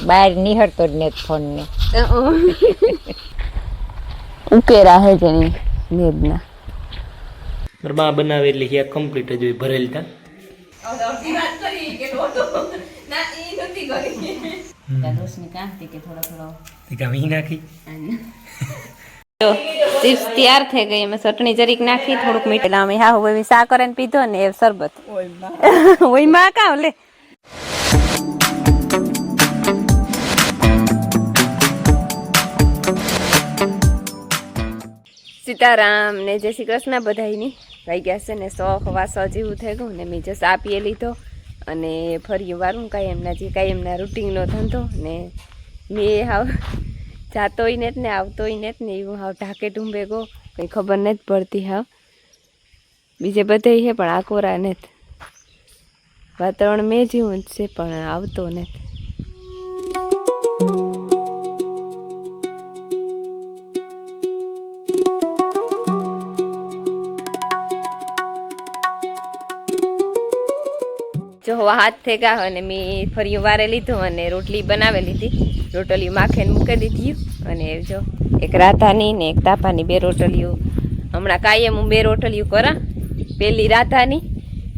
બહાર નિહળતો જ ને ફોન ને ઉકેરા હે જેની નેદના બા બનાવે એટલે હિયા કમ્પ્લીટ જ હોય ભરેલ તા ચિપ્સ તૈયાર થઈ ગઈ એમાં ચટણી જરીક નાખી થોડુંક મીઠું અમે હા હવે સા કરે ને પીધો ને એ શરબત ઓય માં કાં લે સીતારામ ને જય શ્રી કૃષ્ણ બધાયની વાગ્યા છે ને 100 જેવું થઈ ગયું ને મેં જસ આપીએ લીધો અને ફરી વારું કાયમના રૂટીનનો ધંધો ને મેં હાવ જાતોય ને જ ને આવતોય ને જ ને એવું હાવ ઢાકે ઢૂંબે ગો કંઈ ખબર નથી પડતી હાવ બીજે બધે છે પણ આ કોરા નથી વાતાવરણ મેં જેવું જ છે પણ આવતો નથી જો હાથ થઈ ગયા અને મેં ફરી વારે લીધો અને રોટલી બનાવી લીધી રોટલીઓ માખીને મૂકી દીધી અને જો એક રાધાની ને એક તાપાની બે રોટલીઓ હમણાં કાયમ હું બે રોટલીઓ કરા પેલી રાધાની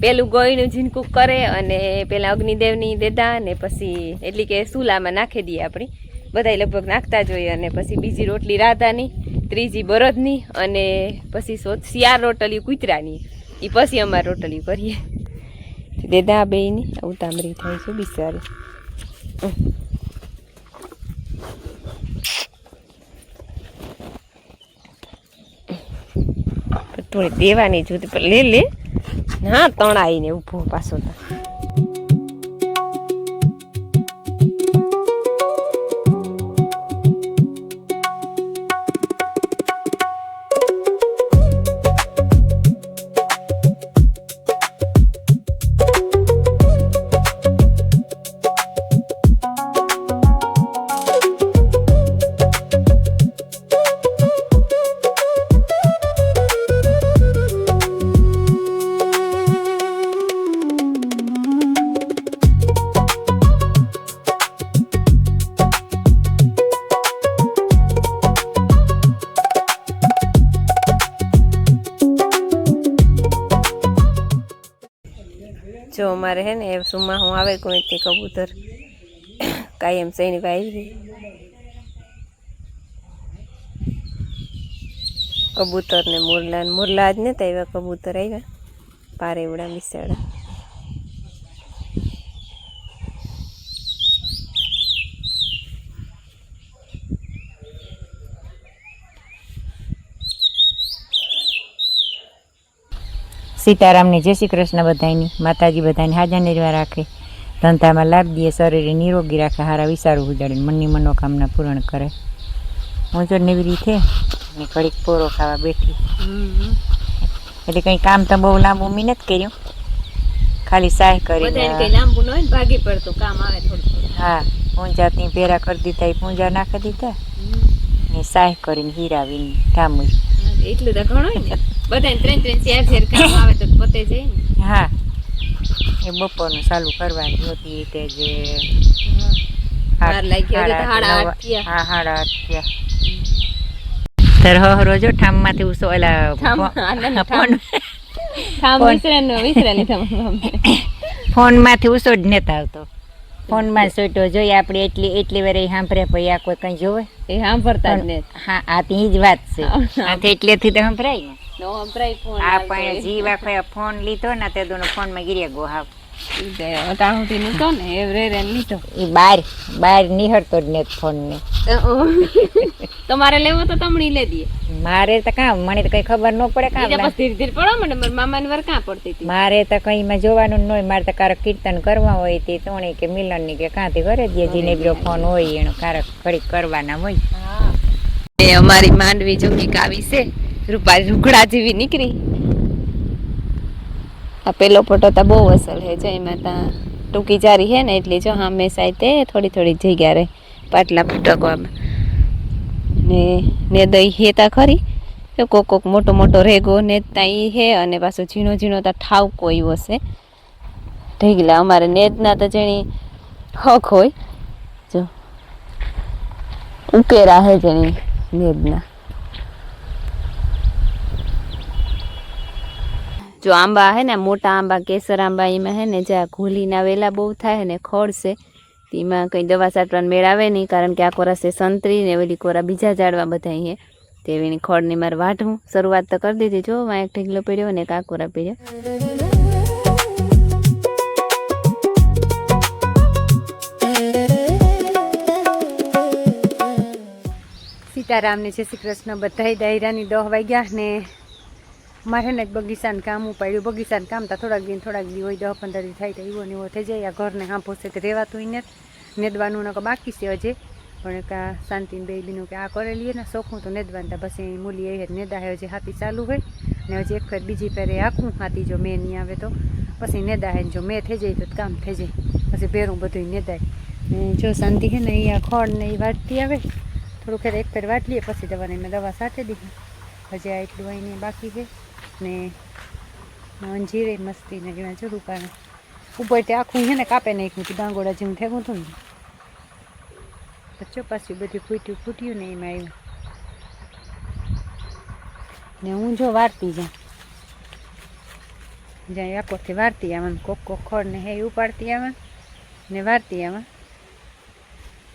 પેલું ગોળીનું ઝીણકું કરે અને પેલા અગ્નિદેવની દેદા ને પછી એટલી કે સુલામાં નાખી દઈએ આપણી બધાય લગભગ નાખતા જોઈએ અને પછી બીજી રોટલી રાધાની ત્રીજી બળદની અને પછી 4 રોટલીઓ કૂતરાની એ પછી અમારે રોટલીઓ કરીએ દેદા બેયની ઉતામરી થાય છે બિચારી થોડી દેવાની જોતી પર લે હા તણાઈને ઊભો પાછો જો અમારે હે ને સુમાં હું આવે કોઈ તે કબૂતર કાયમ સૈનિક આવી કબૂતર ને મુરલા જ ને તો એવા કબૂતર આવ્યા પારેવડા બિસાડા સીતારામની જય શ્રી કૃષ્ણ બધાની માતાજી બધાને હાજર નિર્વા રાખે ધંધામાં લાભ દે શરીરે નિરોગી રાખે હારા વિચારું ઉજાડીને મનની મનોકામના પૂર્ણ કરે હું જો નીવરી છે ને ઘડીક પોરો ખાવા બેઠી એટલે કંઈ કામ તો બહુ લાંબુ મેં નથી કર્યું ખાલી સાહ કરી લાંબુ ન હોય ને ભાગી પડતું કામ આવે થોડું હા પૂંજા ત્યાં ભેરા કરી દીધા એ પૂંજા નાખી દીધા ને સાહ કરીને હીરાવીને ઠામું એટલું તો ઘણું ને બધાને 3 4 કામ આવે તો પતે જાય ને હા એ બપોરનું ચાલુ કરવાની હતી તે જે 8 થયા હા 8:30 થયા તર જો ઠામમાંથી ઉસો ઓલા ફોનમાંથી ઉસો જ નતા આવતો ફોનમાં સોટો જોઈએ આપણે એટલી વાર સાંભળે પછી આ કોઈ કઈ જોવે એ સાંભળતા જ ને હા આ તી જ વાત છે આ એટલેથી તો સંભળાય ને નો સંભળાય ફોન આ પણ જીવ આખો ફોન લીધો ને તે દોનો ફોનમાં ગીર્યા ગો હાવ તાણુથી લીધો ને એ લીધો એ બહાર નિહળતો જ ને ફોન ને તમારે લેવો તો તમણી લે દઈએ મારે તો કાં મને તો કઈ ખબર ન પડે કાં ધીરે ધીરે પડો મને મામાની વાર કાં પડતી હતી મારે તો કઈ માં જોવાનું ન હોય મારે તો કારક કીર્તન કરવા હોય તે તોણી કે મિલન ની કે કાંથી કરે દે જીનેબરો ફોન હોય એનો કારક ઘડીક કરવાના હોય એ અમારી માંડવી જોગી કાવી છે રૂપારી રૂગડા જેવી નીકળી આ પેલો ફોટો તો બહુ અસલ હે જો એમાં ત્યાં ટૂંકી જારી હે ને એટલે જો સામે સાઈડે થોડી જગ્યા રહે પાટલા ફૂટકવામાં ને દહીં હેતા ખરી કોક મોટો રેગો ને ત્યાં હે અને પાછો ઝીણો તો ઠાવકો એવો હશે ઢેગલા અમારે નેદના તો જેણી હક હોય જો ઉકેરા હે જેની નેદના. જો આંબા હે ને મોટા આંબા કેસર આંબા એમાં હે ને જ્યાં ઘોલીના વેલા બહુ થાય ને ખોડશે તેમાં કંઈ દવા છાંટવાનો મેળ આવે નહીં, કારણ કે આ કોરા છે સંતરી ને ઓલી કોરા બીજા ઝાડવા બધા હે તેવીની ખોડની મારે વાઢવું શરૂઆત તો કરી દીધી. જો માં એક ઢીકલો પડ્યો ને એક આ કોરા પડ્યો. સીતારામને જય શ્રી કૃષ્ણ. બધાય દાયરાની 10 વાગ્યા ને મારે ને બગીચાનું કામ ઉપાડ્યું. બગીચાનું કામ તો થોડાક દી હોય 10-15 દી થાય તો એવો ને એવો થઈ જાય. આ ઘરને હાંફો છે તે રહેવાતું ને નેદવાનું નકો બાકી છે હજે, પણ કા શાંતિને બે બીનું કે આ કરેલીએ ને શોખું તો નેદવાનું તા બસ એ મૂલી એ નેદા હે હજી હાથી ચાલુ હોય ને હજી એક ફેર બીજી ફેરે આખું હાથી જો મેં નહીં આવે તો પછી નેદા હે. જો મેં થઈ જાય તો કામ થઈ જાય, પછી ભેરું બધું નેદાય. ને જો શાંતિ છે ને અહીંયા ખોડ ને એ વાટતી આવે થોડુંક ખેર એક ફેર વાટ લઈએ પછી દવાને મેં દવા છાંટી દીધી. હજી આ એટલું અહીંને બાકી છે ને અંજીરે મસ્તી ને એમાં જરૂર પાડે ઉપર તે આખું છે ને કાપે નાખ્યું હતું ડાંગોડા જેવું થયું હતું ને પછી પાછું બધું ફૂટ્યું ને એમાં આવ્યું ને હું જો વારતી જ્યાં આખોથી વારતી આમાં કોક ખોડ ને હે ઉપાડતી આમાં ને વારતી આમાં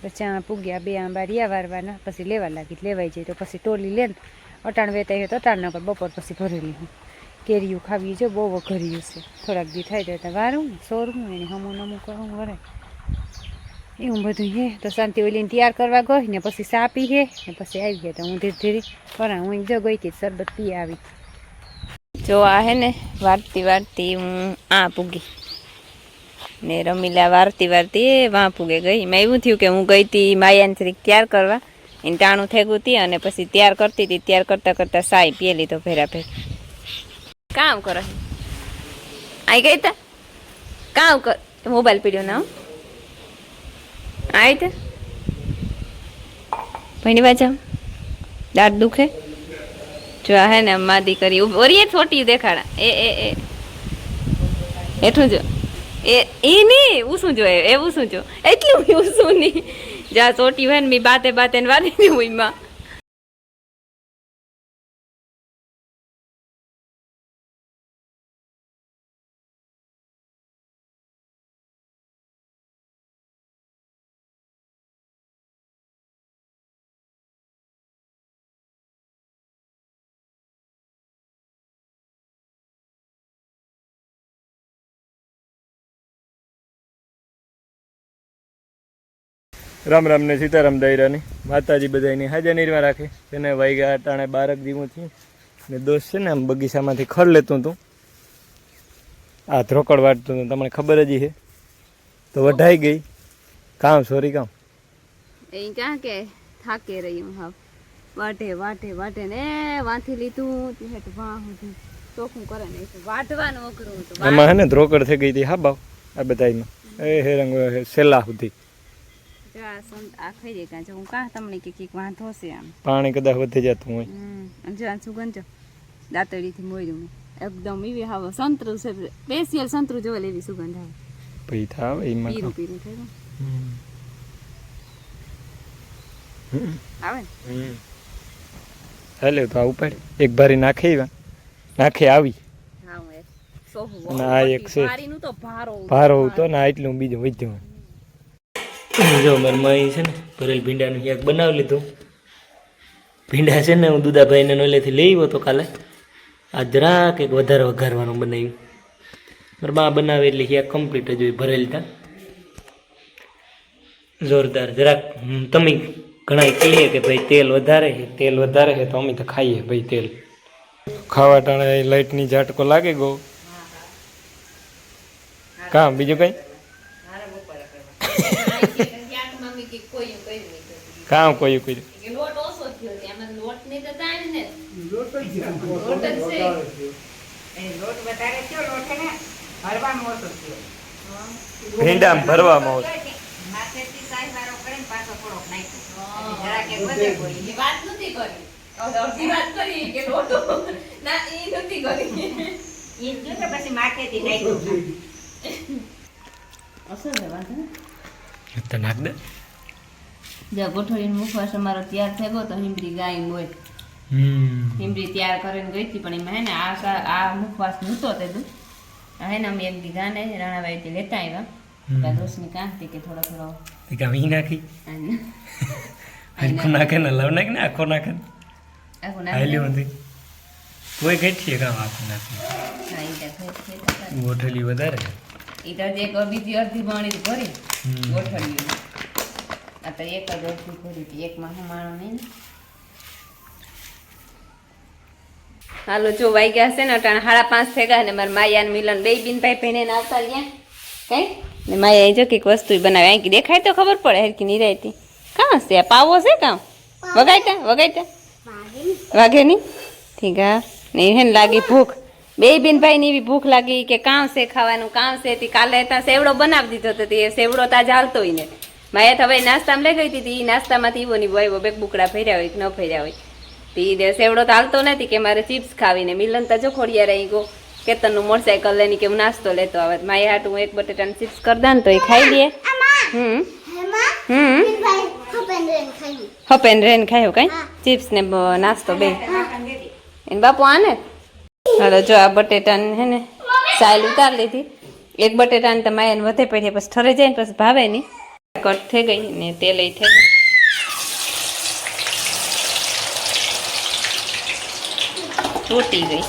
પછી આમાં પૂગ્યા 2 આંબા રહ્યા વારવાના પછી લેવા લાગી લેવાઈ જાય તો પછી ટોલી લે ને અટાણ વેતાય તો અટાણ ન કર બપોર પછી ભરેલી હું કેરીયું ખાવી જો બહુ વઘર્યું છે. થોડાક દી થાય તો વારું ને સોરવું એને હમું કરવું વરે એવું બધું હે. તો શાંતિ ઓલીને તૈયાર કરવા ગઈ ને પછી ચા પી હે ને પછી આવી ગયા તો હું ધીરે ધીરે કરા. હું જો ગઈ હતી શરબત પી આવી. જો આ હે ને વારતી હું આ પૂગી ને રમીલા વારતી એ વાં પૂગે ગઈ. એમાં એવું થયું કે હું ગઈ હતી માયાને થોડીક તૈયાર કરવા, એને ટાણું થેગું હતી અને પછી તૈયાર કરતી હતી. તૈયાર કરતાં સાઈ પીએ લીધો ભેરા ભેર. કામ કરો આઈ ગઈ તા કામ કર મોબાઈલ પીડ્યો ના આઈ તા ભણી બાજા દાંત દુખે. જો આ હે ને માદી કરી ઓરીએ છોટી દેખાડા એ એટલું જો એ નહીં ઉસું જો એવું શું જો એટલું ઉસું નહીં જ્યાં ચોટી હોય ને મેં બાતે ને વાદી નહીં હોય માં. રામ રામ ને સીતારામ દાયરાની માતાજી બધાની હાજર નિર્વા રાખે. તેને વાગ્યા ટાણે 12 દીવું થયું ને દોસ્ત છે ને આમ બગીચામાંથી ખડ લેતું હતું, આ ધ્રોકડ વાટતું હતું, તમને ખબર જ છે. તો વઢાઈ ગઈ કામ સોરી કામ એ ક્યાં કે થાકે રહ્યું હા વાટે ને વાંથી લીધું ચોખ્ખું કરે ને વાટવાનું અઘરું હતું. એમાં હે ને ધ્રોકડ થઈ ગઈ હતી. હા બાવ આ બધામાં એ હેરંગ સેલા સુધી આ ખાઈ જાય કાં હું કાં તમને કે વાંધો છે આમ પાણી કદાચ વધી જતું હોય. જો સુગંધ જો દાંતડીથી મોર્યું એકદમ એવી હાવ સંતરું છે સ્પેશિયલ સંતરું જોવા એવી સુગંધ આવે. પછી થાવ એમાં પીરું થયું આવે ને હાલે તો આ ઉપાડ એક ભારી નાખે આવી અને આ એક છે ભારો હતો ને એટલું બીજું વધ્યું. જો મારી મય છે ને ભરેલ ભીંડાનું શાક બનાવી લીધું. ભીંડા છે ને હું દુદાભાઈને નોલેથી લઈ આવ્યો તો કાલે. આ જરાક એક વધારે વઘારવાનું બનાવ્યું. મારા બા બનાવે એટલે શાક કમ્પ્લીટ જ હોય ભરેલતા જોરદાર. જરાક તમે ઘણા કહીએ કે ભાઈ તેલ વધારે છે તો અમે તો ખાઈએ ભાઈ તેલ. ખાવા ટાણે લાઇટની ઝાટકો લાગે ગયો કામ બીજું કઈ કામ કોઈ ભીંડા ભરવામાં નાખ દે જો ગોઠવીને મુખવાસ અમારો તૈયાર થઈ ગયો તો હિમરી ગાય હોય હિમરી તૈયાર કરીને ગઈ હતી પણ એમાં હે ને આ મુખવાસ નહોતો તે તું હે ને અમે એક દી ગાને રાણાભાઈથી લેતા આવ્યા રોશની કાંતિ કે થોડો નાખી નાખે ને લવ નાખે ને આખો નાખે આખું નાખી કોઈ ઘટી કામ આખું નાખે ગોઠલી વધારે એ તો જે બીજી અડધી પાણી ભરી ગોઠવ્યું આ તો એક જ અડધી ભરી હતી એકમાં હમાણો નહીં ને હાલો જો વાગ્યા છે ને અટાણે 5:30 થઈ ગયા ને મારા માયા ને મિલન બે બિનભાઈ પહેને આવતા ગયા કઈ ને માયા જો કઈક વસ્તુ બનાવે અહીં દેખાય તો ખબર પડે હરકી નિરાયતી કાં છે આ પાવો છે કાં વગાડતા વાગે નહીં ઠીક હા ને એને લાગી ભૂખ બે બિનભાઈ ની એવી ભૂખ લાગી કે કામ છે ખાવાનું કામ છે તે કાલે ત્યાં સેવડો બનાવી દીધો હતો તે સેવડો તાજ હાલતો હોય ને માયા તો હવે નાસ્તામાં લઈ ગઈ હતી એ નાસ્તામાંથી એવો નહીં હોય બે બુકડા ફર્યા હોય કે ન ફર્યા હોય તે સેવડો તો હાલતો નથી કે મારે ચિપ્સ ખાવીને મિલન તો જો ખોડિયા રહી ગયો કેતનનું મોટરસાયકલ લઈને કે હું નાસ્તો લેતો આવે માયા હાટું હું એક બટેટાની ચિપ્સ કરી દઉં ને તો એ ખાઈ લે હપેન રેન ખાયું કઈ ચિપ્સ ને નાસ્તો બે એને બાપુ આને હાલો જો આ બટેટાને હે ને સાયલ ઉતાર લીધી એક બટેટાને તો માયાને વધે પડી પછી ઠરે જાય ને પછી ભાવે નહીં કટ થઈ ગઈ ને તેલ થઈ ગઈ તૂટી ગઈ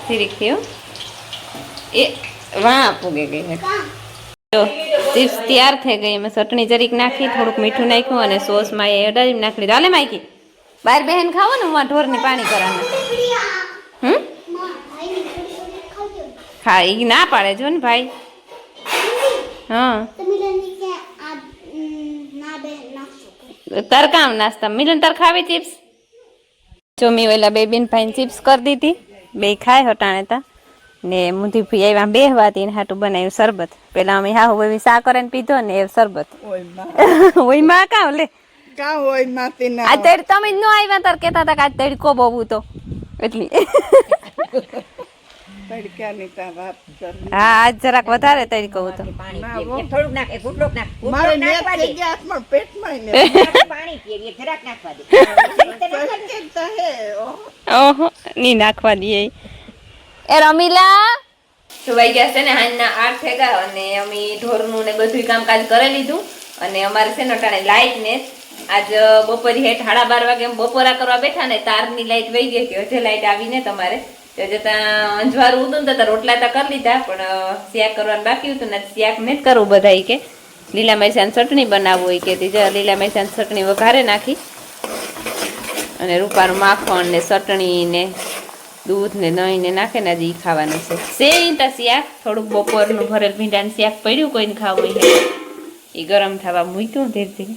સીરીક થયો એ વાહ પૂગે ગઈ જો ચિપ્સ તૈયાર થઈ ગઈ એમાં ચટણી જરીક નાખી થોડુંક મીઠું નાખ્યું અને સોસમાં એ અડાડી નાખી દીધું હાલે માયકી બાર બહેન ખાવો ને હું ઢોરની પાણી કરાને હા એ ના પાડે જો ને ભાઈ હા તાર કામ નાસ્તા મિલન તાર ખાવી ચિપ્સ ચોમી ઓલા બે બેન ભાઈ ચિપ્સ કરી દીધી બે ખાય હટાણે તા ને મુંધી ભી આવ્યા બેહવાતી ને હાટું બનાવ્યું શરબત પેલા અમે હા હોય સા કરે પીધો ને એ શરબત ઓય માં કાં લે કા હોય માતી ના આ તેડ તમે જ ન આવ્યા તાર કેતા હતા કે આ તેડ કો બહુ તો એટલી તડક્યાની તા વાત કરી હા આજ જરાક વધારે તેડ કહું તો થોડુંક નાખ ગુટલોક નાખ મારે નેટ થઈ ગયા હાથમાં પેટમાં ને પાણી પીએ જરાક નાખવા દે તડકે હે ઓહો ની નાખવા દઈએ એ રમીલા સુવાઈ ગયા છે ને હાંજના 8 થઈ ગયા અને અમે ઢોરનું ને બધું કામકાજ કરી લીધું અને અમારે છે ને અટાણે લાઈટ ને આજ બપોરી હેઠ 12:30 વાગે બપોરા કરવા બેઠા ને તારની લાઈટ વહી ગઈ હતી હજે લાઈટ આવીને તમારે તો જતા અંજવારું ઉતું ને તો રોટલા તા કરી લીધા પણ શાક કરવાનું બાકી હતું ને શાક ને જ કરવું બધા કે લીલા મરચાંની ચટણી બનાવવું હોય કે તે લીલા મરચાંની ચટણી વઘારે નાખી અને રૂપારું માખણ ને ચટણી ને દૂધ ને દહીં ને નાખે ને હજી ખાવાનું છે સેઈતા શાક થોડુંક બપોરનું ભરેલ ભીંડાનું શાક પડ્યું કોઈને ખાવું હોય એ ગરમ થવા મૂક્યું ધીરે ધીરે